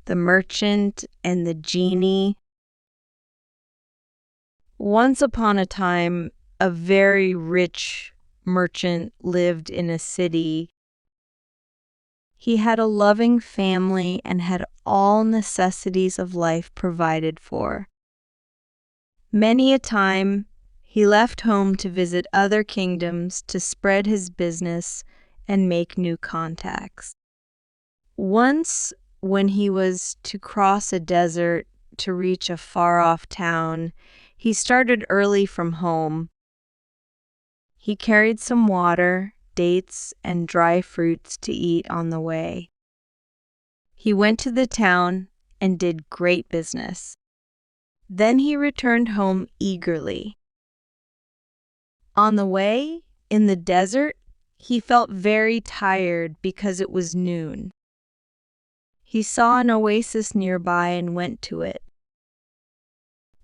The Merchant and the Genie. Once upon a time, a very rich merchant lived in a city. He had a loving family and had all necessities of life provided for. Many a time, he left home to visit other kingdoms to spread his business and make new contacts. Once, when he was to cross a desert to reach a far-off town, he started early from home. He carried some water, dates, and dry fruits to eat on the way. He went to the town and did great business. Then he returned home eagerly. On the way, in the desert, he felt very tired because it was noon. He saw an oasis nearby and went to it.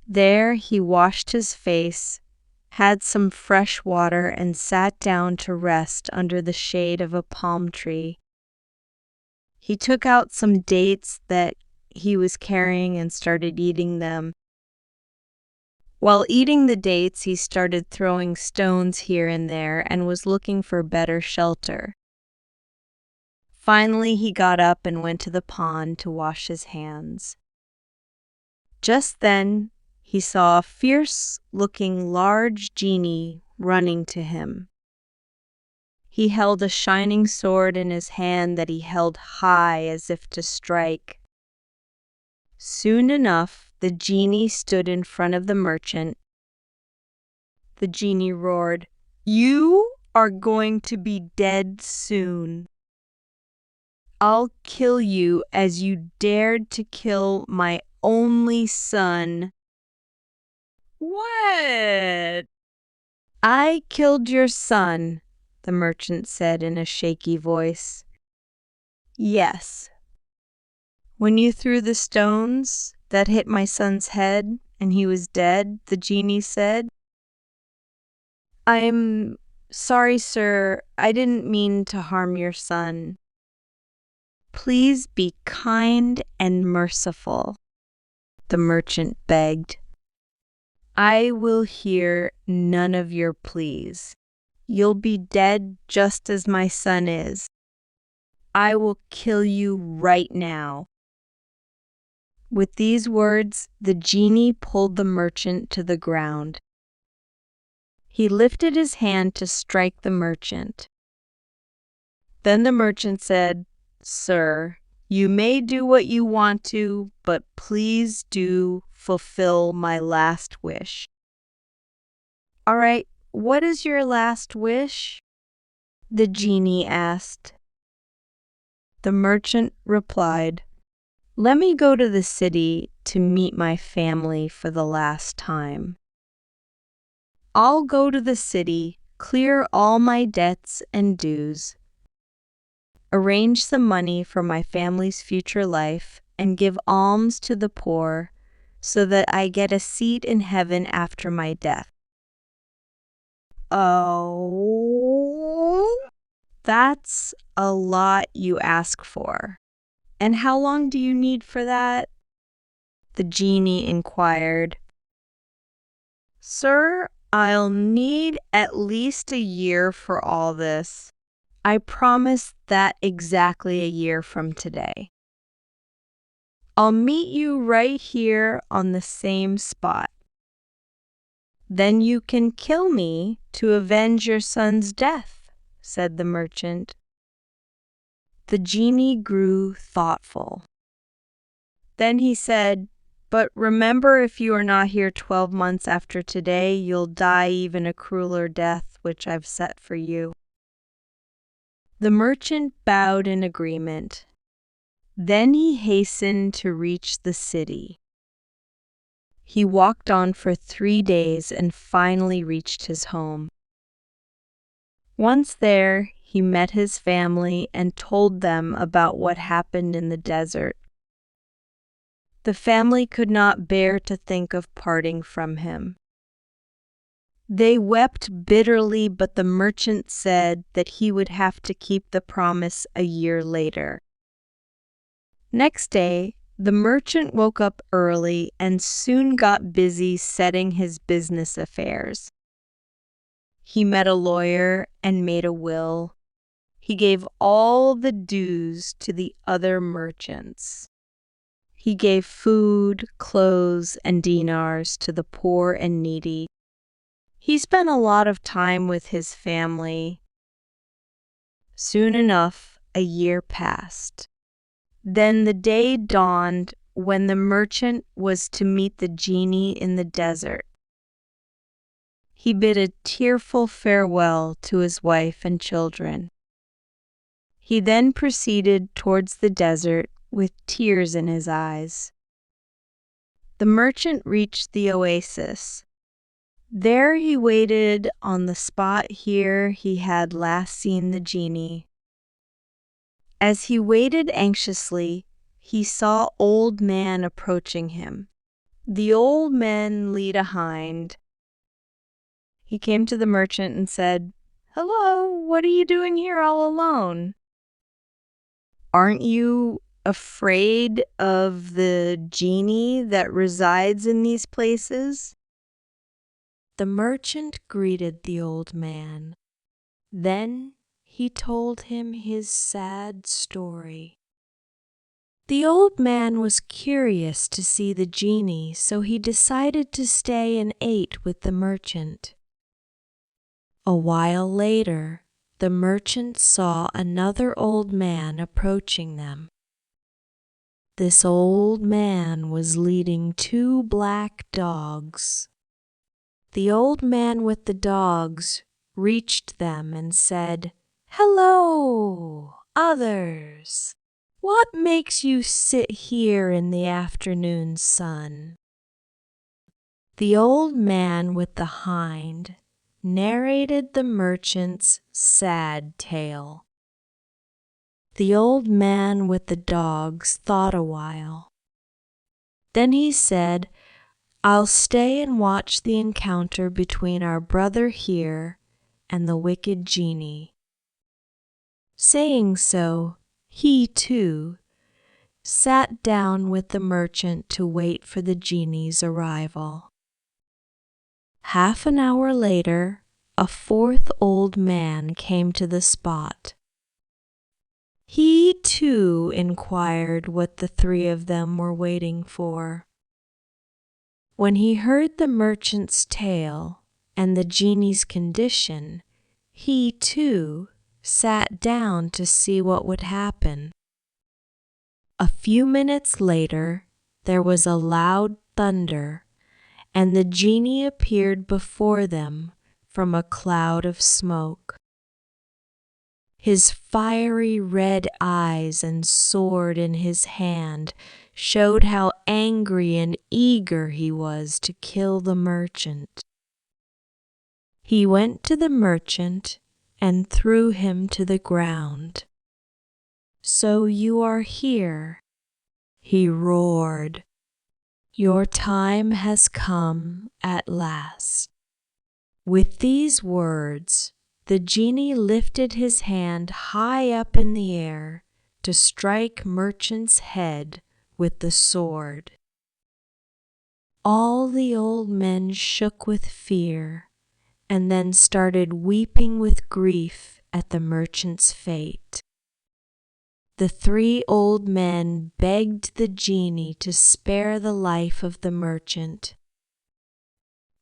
There he washed his face, had some fresh water, and sat down to rest under the shade of a palm tree. He took out some dates that he was carrying and started eating them. While eating the dates, he started throwing stones here and there and was looking for better shelter. Finally, he got up and went to the pond to wash his hands. Just then, he saw a fierce-looking large genie running to him. He held a shining sword in his hand that he held high as if to strike. Soon enough, the genie stood in front of the merchant. The genie roared, "You are going to be dead soon. I'll kill you as you dared to kill my only son." "What?" "I killed your son," the merchant said in a shaky voice. "Yes. When you threw the stones that hit my son's head and he was dead," the genie said. "I'm sorry, sir. I didn't mean to harm your son. Please be kind and merciful," the merchant begged. "I will hear none of your pleas. You'll be dead just as my son is. I will kill you right now." With these words, the genie pulled the merchant to the ground. He lifted his hand to strike the merchant. Then the merchant said, "Sir, you may do what you want to, but please do fulfill my last wish." "All right, what is your last wish?" the genie asked. The merchant replied, "Let me go to the city to meet my family for the last time. I'll go to the city, clear all my debts and dues, arrange some money for my family's future life, and give alms to the poor so that I get a seat in heaven after my death." "Oh, that's a lot you ask for. And how long do you need for that?" the genie inquired. "Sir, I'll need at least a year for all this. I promise that exactly a year from today. I'll meet you right here on the same spot. Then you can kill me to avenge your son's death," said the merchant. The genie grew thoughtful. Then he said, "But remember, if you are not here 12 months after today, you'll die even a crueler death, which I've set for you." The merchant bowed in agreement. Then he hastened to reach the city. He walked on for 3 days and finally reached his home. Once there, he met his family and told them about what happened in the desert. The family could not bear to think of parting from him. They wept bitterly, but the merchant said that he would have to keep the promise a year later. Next day, The merchant woke up early and soon got busy setting his business affairs. He met a lawyer and made a will. He gave all the dues to the other merchants. He gave food, clothes, and dinars to the poor and needy. He spent a lot of time with his family. Soon enough, a year passed. Then the day dawned when the merchant was to meet the genie in the desert. He bid a tearful farewell to his wife and children. He then proceeded towards the desert with tears in his eyes. The merchant reached the oasis. There he waited on the spot here he had last seen the genie. As he waited anxiously, he saw old man approaching him. The old man lead a hind. He came to the merchant and said, "Hello, what are you doing here all alone? Aren't you afraid of the genie that resides in these places?" The merchant greeted the old man. Then he told him his sad story. The old man was curious to see the genie, so he decided to stay and ate with the merchant. A while later, the merchant saw another old man approaching them. This old man was leading 2 black dogs. The old man with the dogs reached them and said, "Hello, others. What makes you sit here in the afternoon sun?" The old man with the hind narrated the merchant's sad tale. The old man with the dogs thought a while. Then he said, "I'll stay and watch the encounter between our brother here and the wicked genie." Saying so, he too sat down with the merchant to wait for the genie's arrival. Half an hour later, a 4th old man came to the spot. He too inquired what the 3 of them were waiting for. When he heard the merchant's tale and the genie's condition, he too sat down to see what would happen. A few minutes later, there was a loud thunder, and the genie appeared before them from a cloud of smoke. His fiery red eyes and sword in his hand showed how angry and eager he was to kill the merchant. He went to the merchant and threw him to the ground. "So you are here," he roared. "Your time has come at last." With these words, the genie lifted his hand high up in the air to strike merchant's head with the sword. All the old men shook with fear and then started weeping with grief at the merchant's fate. The 3 old men begged the genie to spare the life of the merchant.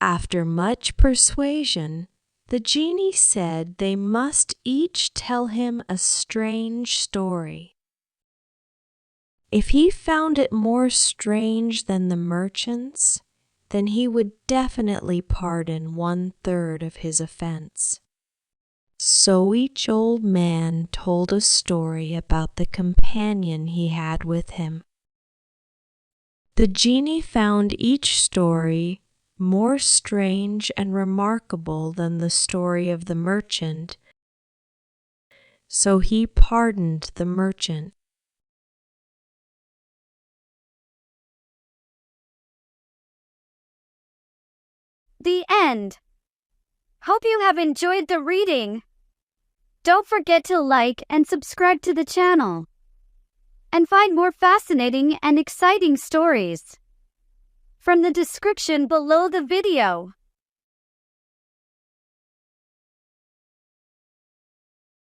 After much persuasion, the genie said they must each tell him a strange story. If he found it more strange than the merchant's, then he would definitely pardon 1/3 of his offense. So each old man told a story about the companion he had with him. The genie found each story more strange and remarkable than the story of the merchant, so he pardoned the merchant. The end. Hope you have enjoyed the reading. Don't forget to like and subscribe to the channel. and find more fascinating and exciting stories from the description below the video.